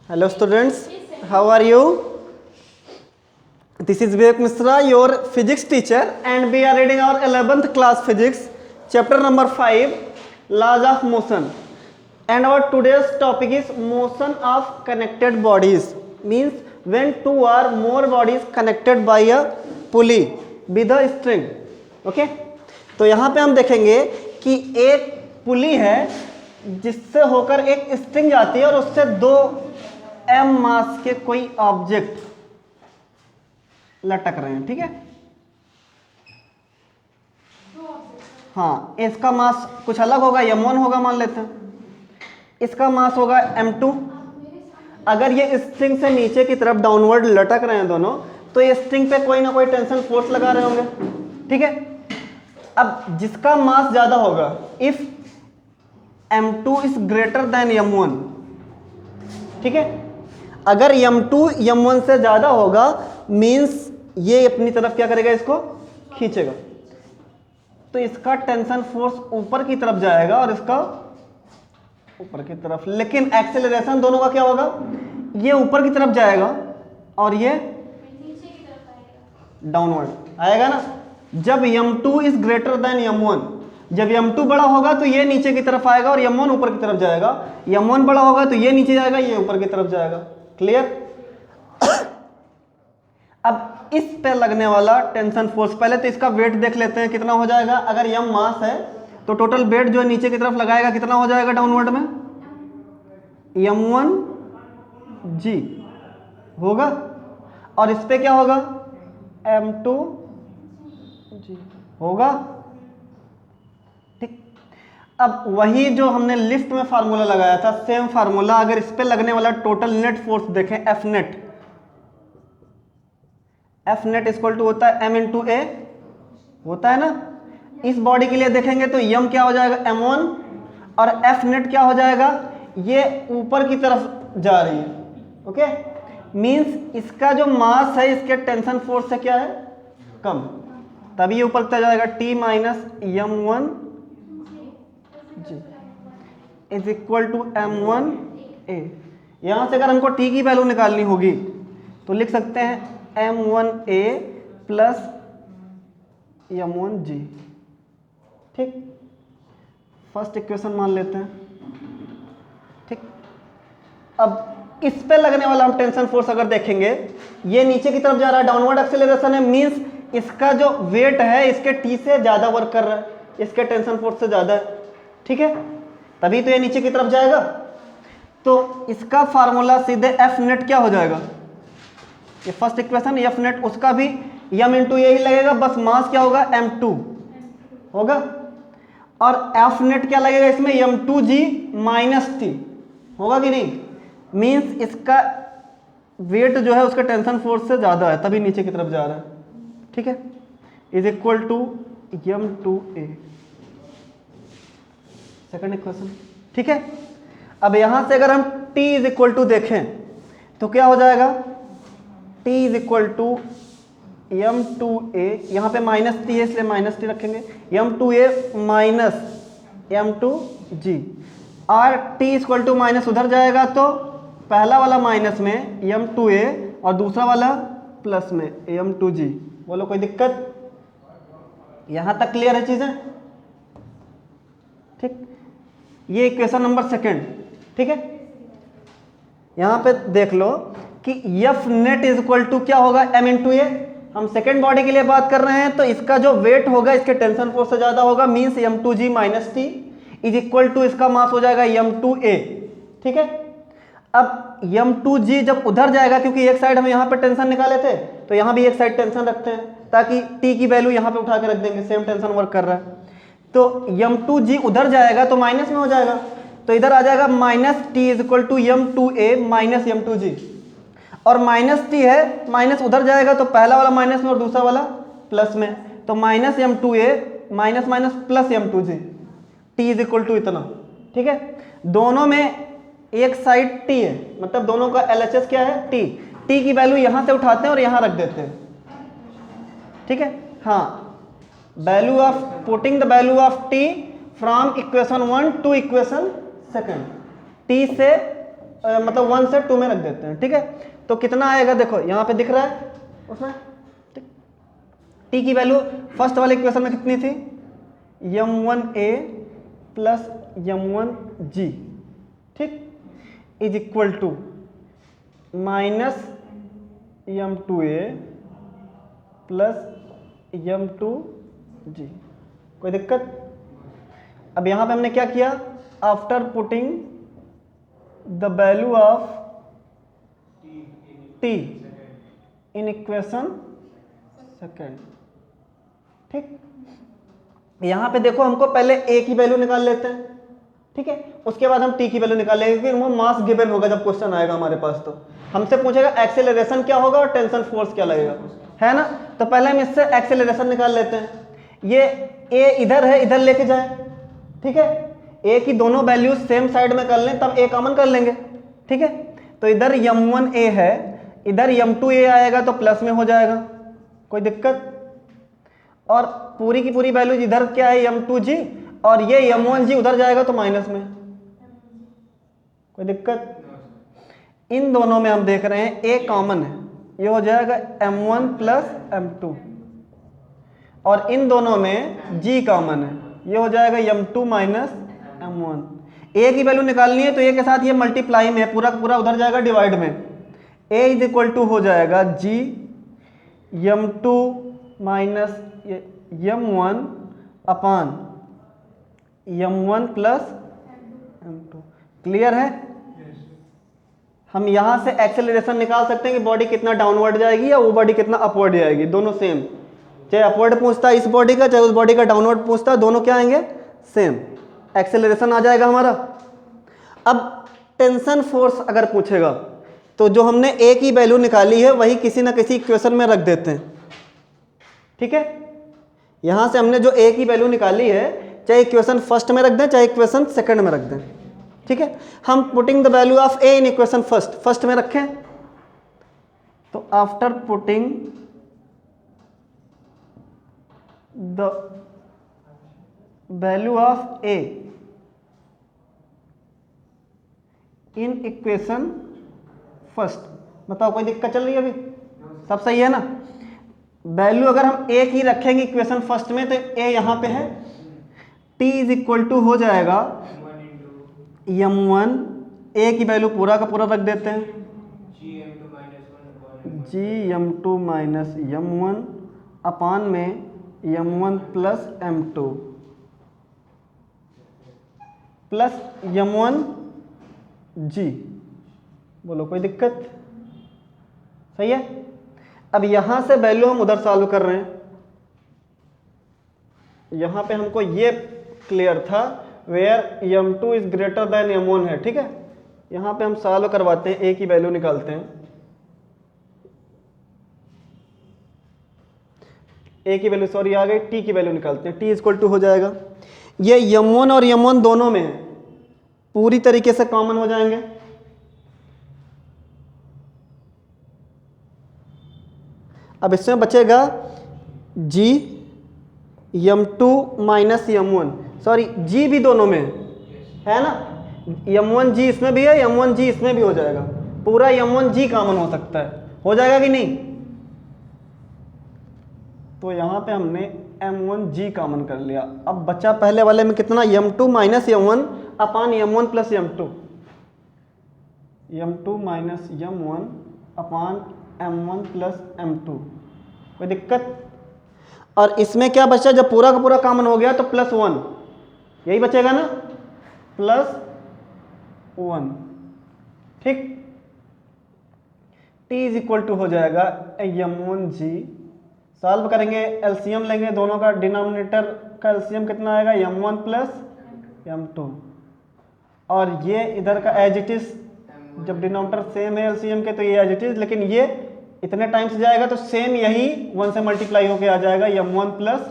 Hello students, how are you? This is Vivek Misra, your physics teacher, and we are reading our 11th class physics, chapter number 5, laws of motion. And our today's topic is motion of connected bodies. Means when two or more bodies connected by a pulley with a string. Okay? तो यहाँ पे हम देखेंगे कि एक पुली है जिससे होकर एक स्ट्रिंग जाती है और उससे दो m मास के कोई ऑब्जेक्ट लटक रहे हैं। ठीक है, हाँ, इसका मास कुछ अलग होगा, m1 होगा मान लेते हैं, इसका मास होगा m2। अगर ये स्ट्रिंग से नीचे की तरफ डाउनवर्ड लटक रहे हैं दोनों, तो ये स्ट्रिंग पे कोई ना कोई टेंशन फोर्स लगा रहे होंगे। ठीक है, अब जिसका मास ज्यादा होगा, if m2 is greater than m1, ठीक है, अगर m2 m1 से ज्यादा होगा मींस ये अपनी तरफ क्या करेगा, इसको खींचेगा, तो इसका टेंशन फोर्स ऊपर की तरफ जाएगा और इसका ऊपर की तरफ। लेकिन एक्सेलरेशन दोनों का क्या होगा, ये ऊपर की तरफ जाएगा और ये डाउनवर्ड आएगा ना। जब m2 is greater than m1, जब m2 बड़ा होगा तो ये नीचे की तरफ आएगा और m1 ऊपर की तरफ जाएगा, m1 बड़ा होगा तो ये नीचे जाएगा, ये ऊपर की तरफ जाएगा। क्लियर? अब इस पे लगने वाला टेंशन फोर्स, पहले तो इसका वेट देख लेते हैं कितना हो जाएगा। अगर m मास है तो टोटल वेट जो नीचे की तरफ लगाएगा कितना हो जाएगा डाउनवर्ड में, m1g होगा, और इस पे क्या होगा, m2g होगा। ठीक, अब वही जो हमने लिफ्ट में फार्मूला लगाया था, सेम फार्मूला अगर इस पे लगने वाला टोटल नेट फोर्स देखें, एफ नेट इक्वल टू होता है m इंटू ए, होता है ना। इस बॉडी के लिए देखेंगे तो m क्या हो जाएगा, m1, और एफ नेट क्या हो जाएगा, ये ऊपर की तरफ जा रही है। ओके, मींस इसका जो मास है इसके टेंशन फोर्स से क्या है, कम, तभी ये ऊपर तक जाएगा। t minus m1 G is equal to m1a। यहां से अगर हमको t की वैल्यू निकालनी होगी तो लिख सकते हैं m1a प्लस m1g। ठीक, फर्स्ट इक्वेशन मान लेते हैं। ठीक, अब इस पे लगने वाला हम टेंशन फोर्स अगर देखेंगे, ये नीचे की तरफ जा रहा है, डाउनवर्ड एक्सेलरेशन है, मींस इसका जो वेट है इसके टी से ज्यादा वर्क कर रहा है, इसके टेंशन फोर्स से ज्यादा है। ठीक है, तभी तो ये नीचे की तरफ जाएगा। तो इसका फार्मूला सीधे एफ नेट क्या हो जाएगा, ये फर्स्ट इक्वेशन, एफ नेट उसका भी m इंटू यही लगेगा, बस मास क्या होगा, m2 होगा, और एफ नेट क्या लगेगा इसमें, m2g माइनस t होगा कि नहीं। मींस इसका वेट जो है उसका टेंशन फोर्स से ज्यादा है, तभी नीचे की तरफ जा रहा है। ठीक है, is equal to m2a, second equation. ठीक है, अब यहां से अगर हम t इज इक्वल टू देखें तो क्या हो जाएगा, t is equal to m2a, यहाँ पे माइनस t है इसलिए माइनस t रखेंगे, m2a माइनस m2g, और t इक्वल टू माइनस उधर जाएगा तो पहला वाला माइनस में m2a और दूसरा वाला प्लस में m2g। बोलो कोई दिक्कत, यहाँ तक क्लियर है चीजें। ठीक, ये इक्वेशन नंबर सेकंड। ठीक है, यहाँ पे देख लो कि F net is equal to क्या होगा, m इंटू ए। हम सेकेंड बॉडी के लिए बात कर रहे हैं तो इसका जो वेट होगा इसके टेंशन फोर्स से ज्यादा होगा, means m2g minus T is equal to इसका मास हो जाएगा m2a। ठीक है, अब m2g जब उधर जाएगा, क्योंकि एक साइड हम यहाँ पे टेंशन निकाले थे तो यहाँ भी एक साइड टेंशन रखते हैं ताकि t की वैल्यू यहाँ पे उठा के रख देंगे, सेम टेंशन वर्क कर रहा है। तो m2g उधर जाएगा तो माइनस में हो जाएगा, तो इधर आ जाएगा minus T is equal to m2a minus m2g, और माइनस टी है, माइनस उधर जाएगा तो पहला वाला माइनस में और दूसरा वाला प्लस में, तो minus m2a minus minus plus m2g, T is equal to इतना। ठीक है, दोनों में एक साइड t है, मतलब दोनों का LHS क्या है, t। t की वैल्यू यहां से उठाते हैं और यहां रख देते हैं। ठीक है, हाँ, value of putting the value of t from equation 1 to equation second, t से मतलब 1 से 2 में रख देते हैं, ठीक है। तो कितना आएगा देखो यहाँ पे दिख रहा है उसमें, ठीक। टी की वैल्यू फर्स्ट वाले इक्वेशन में कितनी थी, m1a प्लस m1g, ठीक, is equal to minus m2a plus m2g। कोई दिक्कत? अब यहाँ पे हमने क्या किया, after putting the value of t in equation second, ठीक। यहाँ पे देखो हमको पहले a की वैल्यू निकाल लेते हैं, ठीक है, उसके बाद हम t की वैल्यू निकाल लेंगे, क्योंकि वो मास गिवन होगा जब क्वेश्चन आएगा हमारे पास। तो हमसे पूछेगा एक्सेलरेशन क्या होगा और टेंशन फोर्स क्या लगेगा, है ना। तो पहले हम इससे एक्सेलरेशन निकाल लेते हैं। ये a इधर है, इधर लेके जाए, ठीक है, a की दोनों वैल्यूज सेम साइड में कर लें तब a कॉमन कर लेंगे, ठीक है। तो इधर m1a है, इधर m2a आएगा तो प्लस में हो जाएगा, कोई दिक्कत? और पूरी की पूरी वैल्यूज इधर क्या है m2g, और ये m1g उधर जाएगा तो माइनस में, कोई दिक्कत? इन दोनों में हम देख रहे हैं a कॉमन है, ये हो जाएगा m1 प्लस m2, और इन दोनों में g कॉमन है, ये हो जाएगा m2 माइनस m1। a की वैल्यू निकालनी है तो a के साथ ये मल्टीप्लाई में है, पूरा का पूरा उधर जाएगा डिवाइड में। a इज इक्वल टू हो जाएगा g m2 minus m1 upon m1 plus m2। Clear है? हम यहाँ से एक्सेलरेशन निकाल सकते हैं कि बॉडी कितना डाउनवर्ड जाएगी या वो बॉडी कितना अपवर्ड जाएगी, दोनों सेम। चाहे अपवर्ड पूछता है इस बॉडी का, चाहे उस बॉडी का डाउनवर्ड पूछता है, दोनों क्या आएंगे, सेम। एक्सेलरेशन आ जाएगा हमारा। अब टेंशन फोर्स अगर पूछेगा तो जो हमने ए की वैल्यू निकाली है वही किसी ना किसी इक्वेशन में रख देते हैं, ठीक है। यहाँ से हमने जो ए की वैल्यू निकाली है, चाहे इक्वेशन फर्स्ट में रख दें चाहे इक्वेशन सेकंड में रख दें, ठीक है। हम putting the value of A in equation first में रखें, तो after putting the value of A in equation first, बताओ कोई दिक्कत चल रही है अभी, सब सही है ना। वैल्यू अगर हम ए की रखेंगे इक्वेशन फर्स्ट में तो ए यहाँ पे है, t इज इक्वल टू हो जाएगा m1, ए की वैल्यू पूरा का पूरा रख देते हैं, gm2 माइनस m1 अपान में m1 plus m2 plus m1g। बोलो कोई दिक्कत? सही है। अब यहां से वैल्यू हम उधर सॉल्व कर रहे हैं, यहां पे हमको ये क्लियर था where m2 is greater than m1 है, ठीक है। यहां पे हम सॉल्व करवाते हैं, a की वैल्यू निकालते हैं, a की वैल्यू सॉरी आ गई, t की वैल्यू निकालते हैं, t इज इक्वल टू हो जाएगा, ये m1 और m1 दोनों में है, पूरी तरीके से कॉमन हो जाएंगे। अब इसमें बचेगा g m2 minus m1, sorry g भी दोनों में है ना, m1g इसमें भी है, m1g इसमें भी हो जाएगा, पूरा m1g कॉमन हो सकता है, हो जाएगा कि नहीं। तो यहां पे हमने m1g कॉमन कर लिया। अब बचा पहले वाले में कितना, m2 minus m1 upon m1 plus m2, m2 minus m1 upon m1 plus m2। कोई दिक्कत? और इसमें क्या बचा, जब पूरा का पूरा कॉमन हो गया तो प्लस 1, यही बचेगा ना, प्लस 1, ठीक। t इज इक्वल टू हो जाएगा m1g, सॉल्व करेंगे, एलसीएम लेंगे दोनों का, डिनोमिनेटर का एलसीएम कितना आएगा, m1 प्लस m2, और ये इधर का एज इट इज, जब डिनोमिनेटर सेम है एलसीएम के तो ये एज इट इज, लेकिन ये इतने टाइम्स जाएगा तो सेम यही 1 से मल्टीप्लाई होके आ जाएगा m1 प्लस,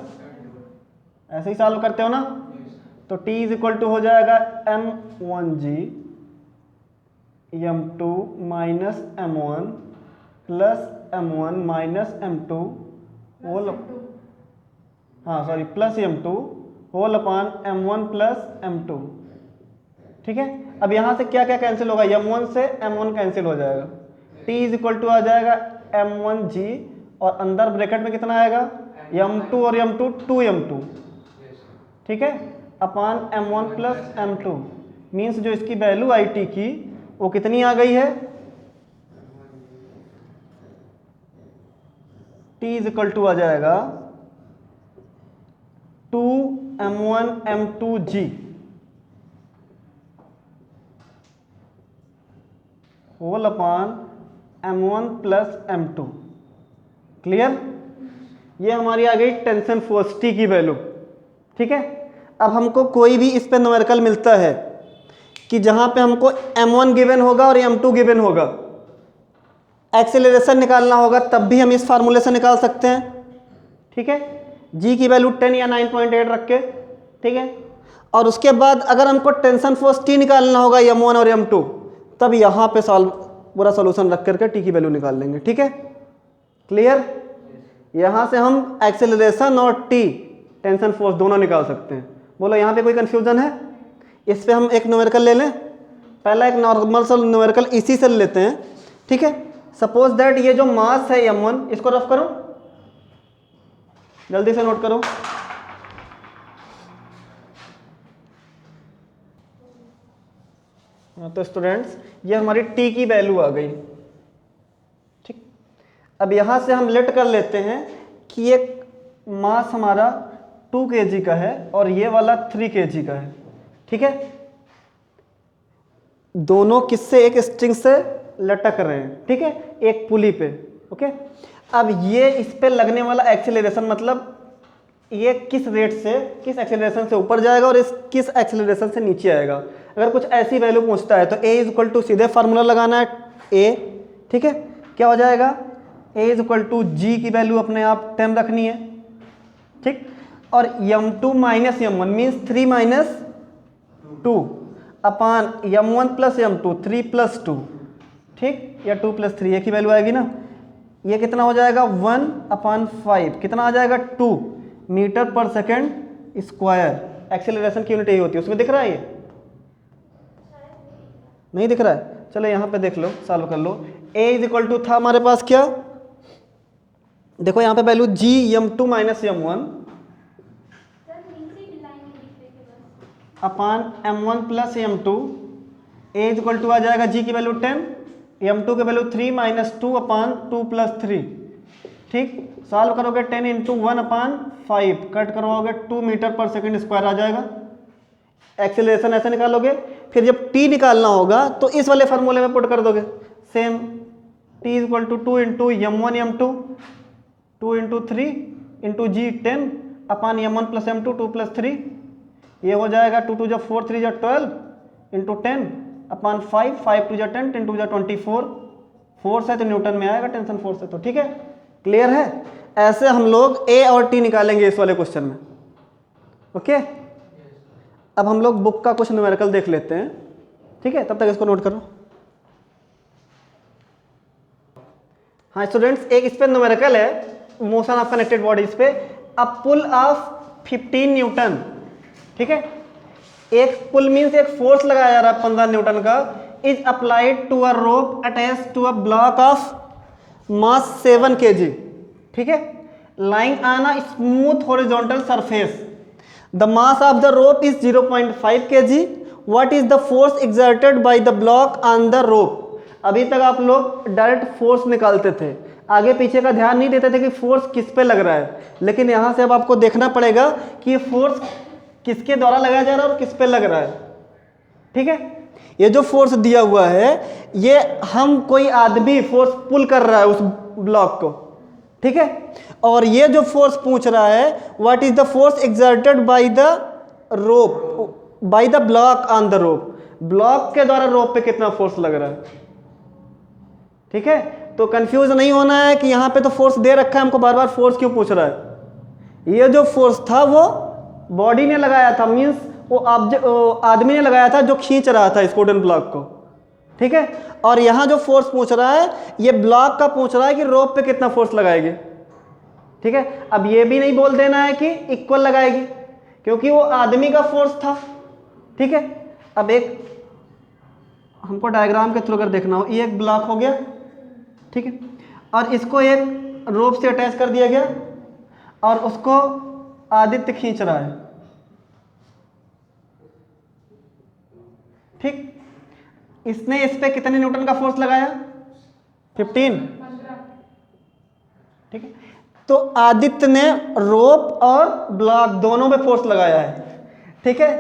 ऐसे ही सॉल्व करते हो ना। तो t इज इक्वल टू हो जाएगा m1g m2 minus m1 plus m1 minus m2 whole, हाँ sorry plus m2 whole upon m1 plus m2, ठीक है। अब यहाँ से क्या क्या कैंसिल होगा, m1 से m1 कैंसिल हो जाएगा, t इज इक्वल टू आ जाएगा m1g और अंदर ब्रैकेट में कितना आएगा m2 और m2 2m2, ठीक है, अपान m1 प्लस m2 मीन्स जो इसकी वैल्यू आई टी की वो कितनी आ गई है, t इज इक्वल टू आ जाएगा 2m1 m2g whole upon m1 plus m2। Clear, ये हमारी आ गई टेंशन फोर्स T की वैल्यू, ठीक है। अब हमको कोई भी इस पे न्यूमेरिकल मिलता है कि जहां पे हमको m1 गिवन होगा और m2 गिवन होगा, एक्सेलरेशन निकालना होगा, तब भी हम इस फार्मूले से निकाल सकते हैं, ठीक है, g की वैल्यू 10 या 9.8 रख के, ठीक है। और उसके बाद अगर हमको टेंशन फोर्स T निकालना होगा m1 और m2, तब यहाँ पे पूरा सॉल्यूशन रख करके T की वैल्यू निकाल लेंगे, ठीक है। क्लियर, यहाँ से हम एक्सेलरेशन और T टेंशन फोर्स दोनों निकाल सकते हैं। बोलो यहाँ पे कोई कंफ्यूजन है? इस पे हम एक न्यूमेरिकल ले लें, पहला एक नॉर्मल सा न्यूमेरिकल इसी से लेते हैं, ठीक है। सपोज दैट ये जो मास है m1, इसको रफ करो, जल्दी से नोट करो। तो स्टूडेंट्स ये हमारी T की वैल्यू आ गई, ठीक। अब यहाँ से हम लेट कर लेते हैं कि एक मास हमारा 2 kg का है और ये वाला 3 kg का है, ठीक है। दोनों किससे, एक स्ट्रिंग से लटक रहे हैं, ठीक है, एक पुली पे, ओके। अब ये इस पे लगने वाला एक्सेलरेशन, मतलब ये किस रेट से, किस एक्सेलरेशन से ऊपर जाएगा और इस किस एक्सेलरेशन से नीचे आएगा। अगर कुछ ऐसी वैल्यू पूछता है तो a इज इक्वल टू, सीधे फार्मूला लगाना है a, ठीक है, क्या हो जाएगा, a is equal to g की वैल्यू अपने आप 10 रखनी है, ठीक, और m2 minus m1 means 3 minus 2 upon m1 plus m2 3 plus 2, ठीक, या 2 प्लस 3 एक ही वैल्यू आएगी ना। ये कितना हो जाएगा 1 अपान 5, कितना आ जाएगा 2 मीटर पर सेकेंड स्क्वायर। एक्सेलरेशन की यूनिट यही होती है, उसमें दिख रहा है, ये नहीं दिख रहा है, चलो यहाँ पे देख लो, सॉल्व कर लो। a इज इक्वल टू था हमारे पास क्या, देखो यहाँ पे value g m2 minus m1 upon m1 plus m2, a is equal to आ जाएगा g की वैल्यू 10, m2 की वैल्यू 3 माइनस 2 अपान 2 प्लस 3, ठीक। सॉल्व करोगे 10 इंटू 1 अपान 5, कट करवाओगे 2 मीटर पर सेकंड स्क्वायर आ जाएगा। एक्सेलरेशन ऐसे निकालोगे, फिर जब t निकालना होगा तो इस वाले फार्मूले में पुट कर दोगे, same t is equal to 2 into m1 m2 2 into 3 into g 10 upon m1 plus m2 2 plus 3, ये हो जाएगा 2 2 जा 4 3 जा 12 इंटू 10 अपान 5 5 2 जा 10 10 2 जा 24, फोर्स है तो न्यूटन में आएगा, टेंशन फोर्स है तो, ठीक है। क्लियर है, ऐसे हम लोग a और t निकालेंगे इस वाले क्वेश्चन में, ओके। अब हम लोग बुक का कुछ न्यूमेरिकल देख लेते हैं, ठीक है, तब तक इसको नोट करो। हाँ स्टूडेंट्स, एक इस पे न्यूमेरिकल है, मोशन ऑफ कनेक्टेड बॉडीज पे, अ पुल ऑफ 15 न्यूटन, ठीक है। एक पुल मीन्स एक फोर्स लगाया जा रहा है 15 न्यूटन का, is applied to a rope attach to a block of mass 7 kg, ठीक है, lying on a smooth horizontal surface. The mass of the rope is 0.5 kg. What is the force exerted by the block on the rope? अभी तक आप लोग direct force निकालते थे, आगे पीछे का ध्यान नहीं देते थे कि फोर्स किस पे लग रहा है, लेकिन यहाँ से अब आपको देखना पड़ेगा कि ये फोर्स किसके द्वारा लगाया जा रहा है और किस पे लग रहा है, ठीक है। ये जो फोर्स दिया हुआ है, ये हम कोई आदमी फोर्स पुल कर रहा है उस ब्लॉक को, ठीक है। और ये जो फोर्स पूछ रहा है, what is the force exerted by the rope, bye the block on the rope, block के द्वारा रोप पे कितना फोर्स लग रहा है, ठीक है। तो कंफ्यूज नहीं होना है कि यहाँ पे तो फोर्स दे रखा है, हमको बार बार फोर्स क्यों पूछ रहा है। ये जो फोर्स था वो बॉडी ने लगाया था, मीन्स वो आदमी ने लगाया था जो खींच रहा था इस वुडन ब्लॉक को, ठीक है। और यहाँ जो फोर्स पूछ रहा है, ये ब्लॉक का पूछ रहा है कि रोप पे कितना फोर्स लगाएगी, ठीक है। अब ये भी नहीं बोल देना है कि इक्वल लगाएगी, क्योंकि वो आदमी का फोर्स था, ठीक है। अब एक हमको डायग्राम के थ्रू अगर देखना हो, ये एक ब्लॉक हो गया, ठीक है, और इसको एक रोप से अटैच कर दिया गया और उसको आदित्य खींच रहा है, ठीक। इसने इस पे कितने न्यूटन का फोर्स लगाया? 15, ठीक है। तो आदित्य ने रोप और ब्लॉक दोनों पे फोर्स लगाया है, ठीक है।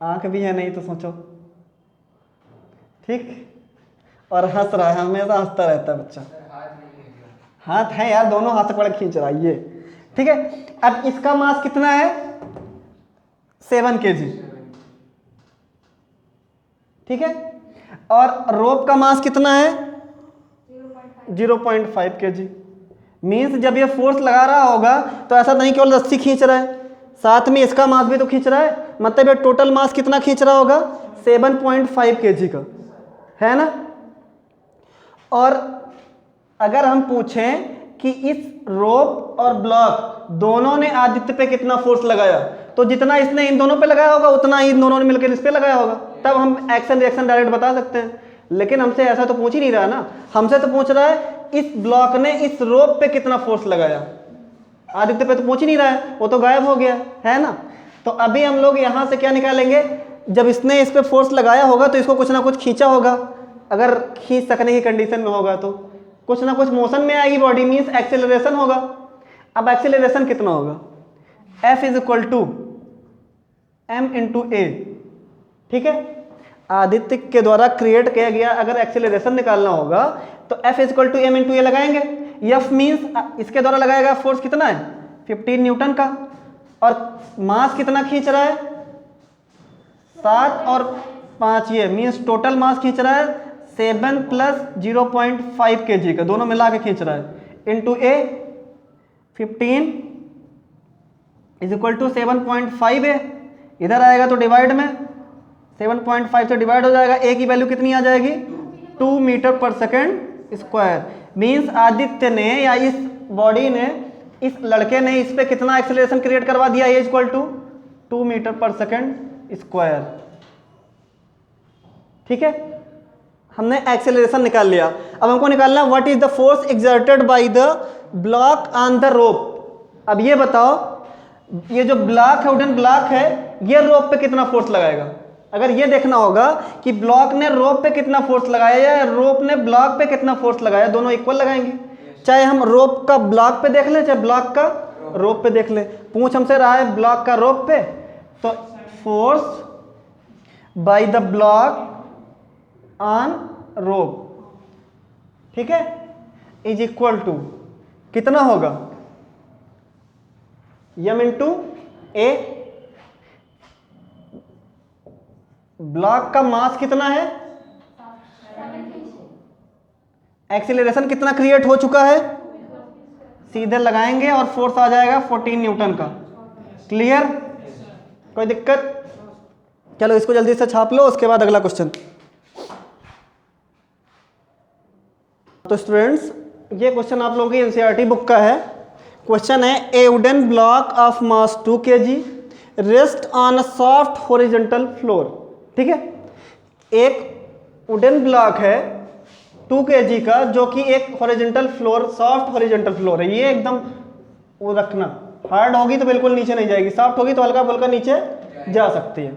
आंख भी है नहीं तो सोचो, ठीक। और हंस रहा है, हमेशा हंसता रहता है बच्चा। हाथ है यार, दोनों हाथ पकड़ खींच रहा है ये, ठीक है। अब इसका मास कितना है? 7 kg, ठीक है। और रोप का मास कितना है? 0.5 kg। मीन्स जब ये फोर्स लगा रहा होगा तो ऐसा नहीं केवल रस्सी खींच रहा है, साथ में इसका मास भी तो खींच रहा है, मतलब ये टोटल मास कितना खींच रहा होगा? 7.5 kg का, है ना। और अगर हम पूछें कि इस रोप और ब्लॉक दोनों ने आदित्य पे कितना फोर्स लगाया, तो जितना इसने इन दोनों पे लगाया होगा उतना ही इन दोनों ने मिलकर इस पे लगाया होगा, तब हम एक्शन रिएक्शन डायरेक्ट बता सकते हैं। लेकिन हमसे ऐसा तो पूछ ही नहीं रहा ना, हमसे तो पूछ रहा है इस ब्लॉक ने इस रोप पे कितना फोर्स लगाया, आदित्य पे तो पूछ ही नहीं रहा है, वो तो गायब हो गया, है ना। तो अभी हम लोग यहाँ से क्या निकालेंगे? जब इसने इस पे फोर्स लगाया होगा तो इसको कुछ ना कुछ खींचा होगा, अगर खींच सकने की कंडीशन में होगा तो कुछ ना कुछ मोशन में आएगी बॉडी, मीन्स एक्सेलरेशन होगा। अब एक्सेलरेशन कितना होगा? F is equal to m into a, ठीक है। आदित्य के द्वारा क्रिएट किया गया अगर एक्सेलरेशन निकालना होगा तो F is equal to m into a लगाएंगे। F मीन्स इसके द्वारा लगाया गया फोर्स कितना है? 15 न्यूटन का, और मास कितना खींच रहा है? 7 और 5, ये मीन्स टोटल मास खींच रहा है 7 प्लस 0.5 kg का, दोनों मिला के खींच रहा है, into A 15 is equal to 7.5 है, इधर आएगा तो डिवाइड में 7.5 से डिवाइड हो जाएगा, ए की वैल्यू कितनी आ जाएगी? 2 मीटर पर सेकेंड स्क्वायर। मीन्स आदित्य ने या इस बॉडी ने, इस लड़के ने इस पे कितना एक्सेलरेशन क्रिएट करवा दिया? ए इक्वल टू 2 मीटर पर सेकेंड स्क्वायर, ठीक है। हमने एक्सेलरेशन निकाल लिया। अब हमको निकालना what is the force exerted by the block on the rope. अब ये बताओ, ये जो ब्लॉक है, वुडन ब्लॉक है, ये रोप पे कितना फोर्स लगाएगा? अगर ये देखना होगा कि ब्लॉक ने रोप पे कितना फोर्स लगाया या रोप ने ब्लॉक पे कितना फोर्स लगाया, दोनों इक्वल लगाएंगे। चाहे हम रोप का ब्लॉक पे देख लें, चाहे ब्लॉक का रोप पे देख लें। पूछ हमसे रहा है ब्लॉक का रोप पे, तो force by the block on rope, ठीक है, इज इक्वल टू कितना होगा? m इंटू ए। ब्लॉक का मास कितना है? एक्सीलरेशन कितना क्रिएट हो चुका है? सीधे लगाएंगे और फोर्स आ जाएगा 14 न्यूटन का। क्लियर? कोई दिक्कत? चलो इसको जल्दी से छाप लो, उसके बाद अगला क्वेश्चन। तो स्टूडेंट्स, ये क्वेश्चन आप लोगों की एनसीईआरटी बुक का है। क्वेश्चन है ए wooden block of mass 2 kg rest on a soft horizontal floor, ठीक है। एक वुडन ब्लॉक है 2 kg का, जो कि एक horizontal floor, soft horizontal floor है। ये एकदम वो रखना, हार्ड होगी तो बिल्कुल नीचे नहीं जाएगी, सॉफ्ट होगी तो हल्का फुल्का नीचे जा सकती है।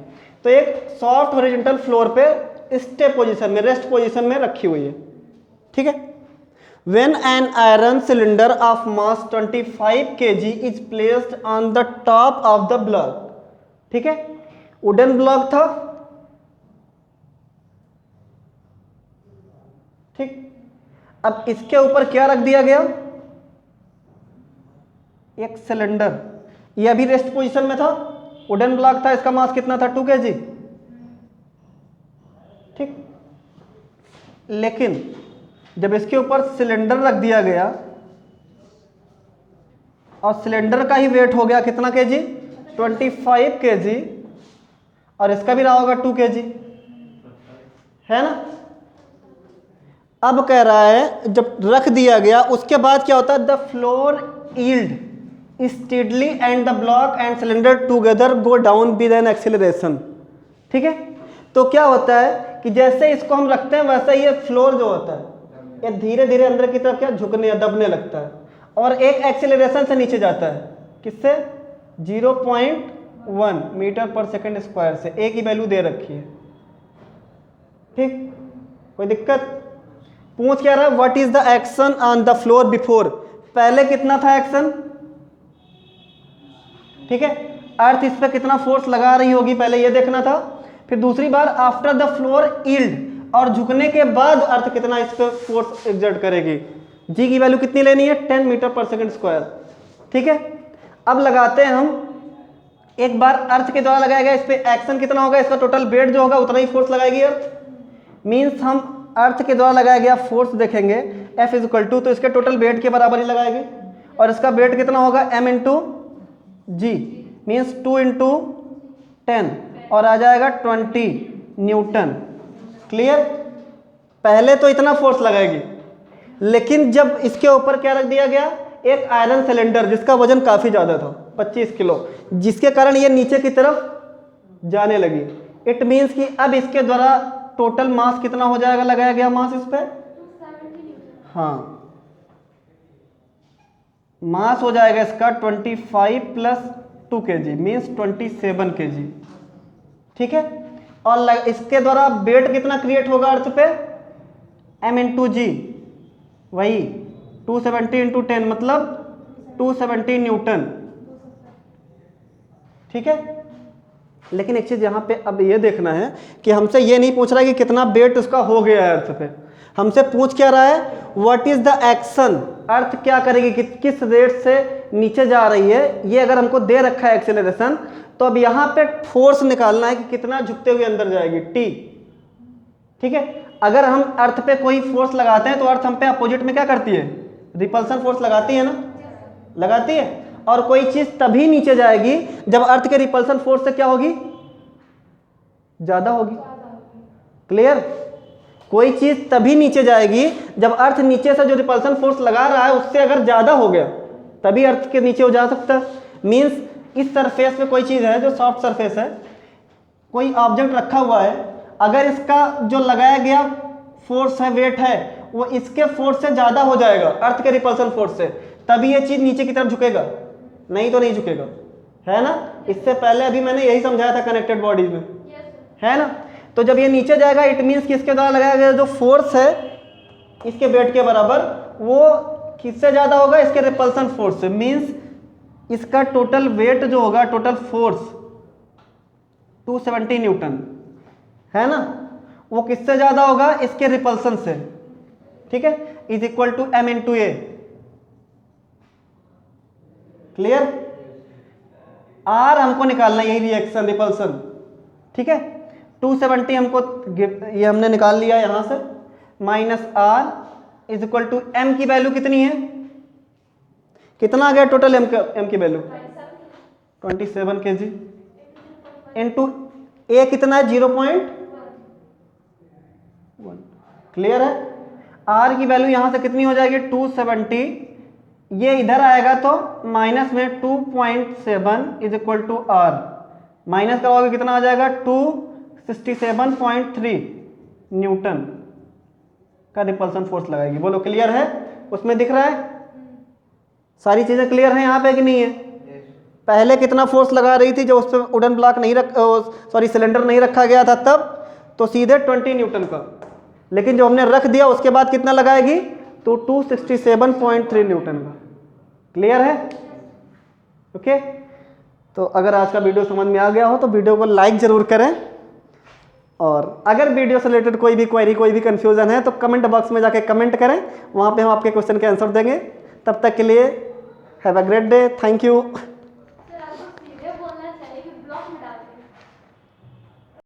तो एक सॉफ्ट हॉरिजॉन्टल फ्लोर पे स्टे पोजीशन में, रेस्ट पोजीशन में रखी हुई है, ठीक है। When an iron cylinder of mass 25 kg is placed on the top of the block, ठीक है, वुडन ब्लॉक था, ठीक। अब इसके ऊपर क्या रख दिया गया? एक सिलेंडर। ये अभी रेस्ट पोजीशन में था, वुडन ब्लॉक था, इसका मास कितना था? 2 kg, ठीक। लेकिन जब इसके ऊपर सिलेंडर रख दिया गया और सिलेंडर का ही वेट हो गया कितना kg? 25 kg, और इसका भी रहा होगा 2 kg, है ना। अब कह रहा है जब रख दिया गया उसके बाद क्या होता है? The floor yield steadily and the block and cylinder together go down with an acceleration, ठीक है। तो क्या होता है कि जैसे इसको हम रखते हैं वैसे ये फ्लोर जो होता है ये धीरे धीरे अंदर की तरफ क्या झुकने या दबने लगता है और एक एक्सेलरेशन से नीचे जाता है। किससे? 0.1 मीटर पर सेकंड स्क्वायर से। ए की वैल्यू दे रखी है। ठीक, कोई दिक्कत? पूछ क्या रहा है, what is the action on the floor before. पहले कितना था एक्शन? ठीक है, अर्थ इस पे कितना फोर्स लगा रही होगी पहले ये देखना था। फिर दूसरी बार आफ्टर द फ्लोर यील्ड, और झुकने के बाद अर्थ कितना इस पे फोर्स एक्सर्ट करेगी। जी की वैल्यू कितनी लेनी है? 10 मीटर पर सेकंड स्क्वायर। ठीक है, अब लगाते हैं हम। एक बार अर्थ के द्वारा लगाया गया इस पे एक्शन कितना होगा, इसका टोटल वेट जो होगा उतना ही फोर्स लगाएगी अर्थ। मीन्स हम अर्थ के द्वारा लगाया गया फोर्स देखेंगे F इज इक्वल टू, तो इसके टोटल वेट के बराबर ही लगाएगी। और इसका वेट कितना होगा? m इंटू जी, मीन्स 2 इंटू 10 और आ जाएगा 20 न्यूटन। क्लियर? पहले तो इतना फोर्स लगाएगी, लेकिन जब इसके ऊपर क्या रख दिया गया, एक आयरन सिलेंडर जिसका वजन काफी ज्यादा था 25 किलो, जिसके कारण ये नीचे की तरफ जाने लगी। इट मीन्स कि अब इसके द्वारा टोटल मास कितना हो जाएगा लगाया गया मास इस पे? हाँ, मास हो जाएगा इसका 25 प्लस 2 kg मीन्स 27 kg। ठीक है, और इसके द्वारा वेट कितना क्रिएट होगा अर्थ पे? m इंटू जी, वही 270 इंटू 10 मतलब 270 न्यूटन। ठीक है, लेकिन एक चीज यहाँ पे अब ये देखना है कि हमसे ये नहीं पूछ रहा है कि कितना वेट उसका हो गया है अर्थ पे। हमसे पूछ क्या रहा है, व्हाट इज द एक्शन, अर्थ क्या करेगी, किस रेट से नीचे जा रही है। ये अगर हमको दे रखा है एक्सेलरेशन, तो अब यहाँ पे फोर्स निकालना है कि कितना झुकते हुए अंदर जाएगी, टी। ठीक है, अगर हम अर्थ पे कोई फोर्स लगाते हैं तो अर्थ हम पे अपोजिट में क्या करती है? रिपल्सन फोर्स लगाती है ना, लगाती है। और कोई चीज तभी नीचे जाएगी जब अर्थ के रिपल्सन फोर्स से क्या होगी? ज्यादा होगी। क्लियर? कोई चीज तभी नीचे जाएगी जब अर्थ नीचे से जो रिपल्सन फोर्स लगा रहा है उससे अगर ज्यादा हो गया, तभी अर्थ के नीचे हो जा सकता है। मीन्स इस सरफेस पे कोई चीज है जो सॉफ्ट सरफेस है, कोई ऑब्जेक्ट रखा हुआ है, अगर इसका जो लगाया गया फोर्स है, वेट है, वो इसके फोर्स से ज्यादा हो जाएगा अर्थ के रिपल्सन फोर्स से, तभी ये चीज नीचे की तरफ झुकेगा, नहीं तो नहीं झुकेगा। है ना? इससे पहले अभी मैंने यही समझाया था कनेक्टेड बॉडीज में। है ना? तो जब ये नीचे जाएगा इट मीन्स कि इसके द्वारा लगाया गया जो फोर्स है इसके वेट के बराबर, वो किससे ज्यादा होगा? इसके रिपल्सन फोर्स से। मीन्स इसका टोटल वेट जो होगा, टोटल फोर्स 270 न्यूटन, है ना, वो किससे ज्यादा होगा? इसके रिपल्सन से। ठीक है, is equal to m into A. Clear? R हमको निकालना, यही रिएक्शन रिपल्सन। ठीक है, 270 हमको ये हमने निकाल लिया यहां से, minus R is equal to m की वैल्यू कितनी है? कितना आ गया टोटल m की वैल्यू? 27 kg इंटू ए कितना है? 0.1। क्लियर है? r की वैल्यू यहां से कितनी हो जाएगी? 270। ये इधर आएगा तो माइनस में 2.7 is equal to R, minus करवाओगे कितना आ जाएगा? 267.3 न्यूटन का रिपल्सन फोर्स लगाएगी। बोलो क्लियर है? उसमें दिख रहा है? सारी चीजें क्लियर हैं यहाँ पे कि नहीं है? पहले कितना फोर्स लगा रही थी जो उस पर वुडन ब्लॉक नहीं सिलेंडर नहीं रखा गया था तब, तो सीधे 20 न्यूटन का, लेकिन जो हमने रख दिया उसके बाद कितना लगाएगी? तो 267.3 न्यूटन का। क्लियर है? ओके, तो अगर आज का वीडियो समझ में आ गया हो तो वीडियो को लाइक जरूर करें, और अगर वीडियो से रिलेटेड कोई भी क्वेरी, कोई भी कंफ्यूजन है तो कमेंट बॉक्स में जाके कमेंट करें, वहाँ पे हम आपके क्वेश्चन के आंसर देंगे। तब तक के लिए have a great day, thank you.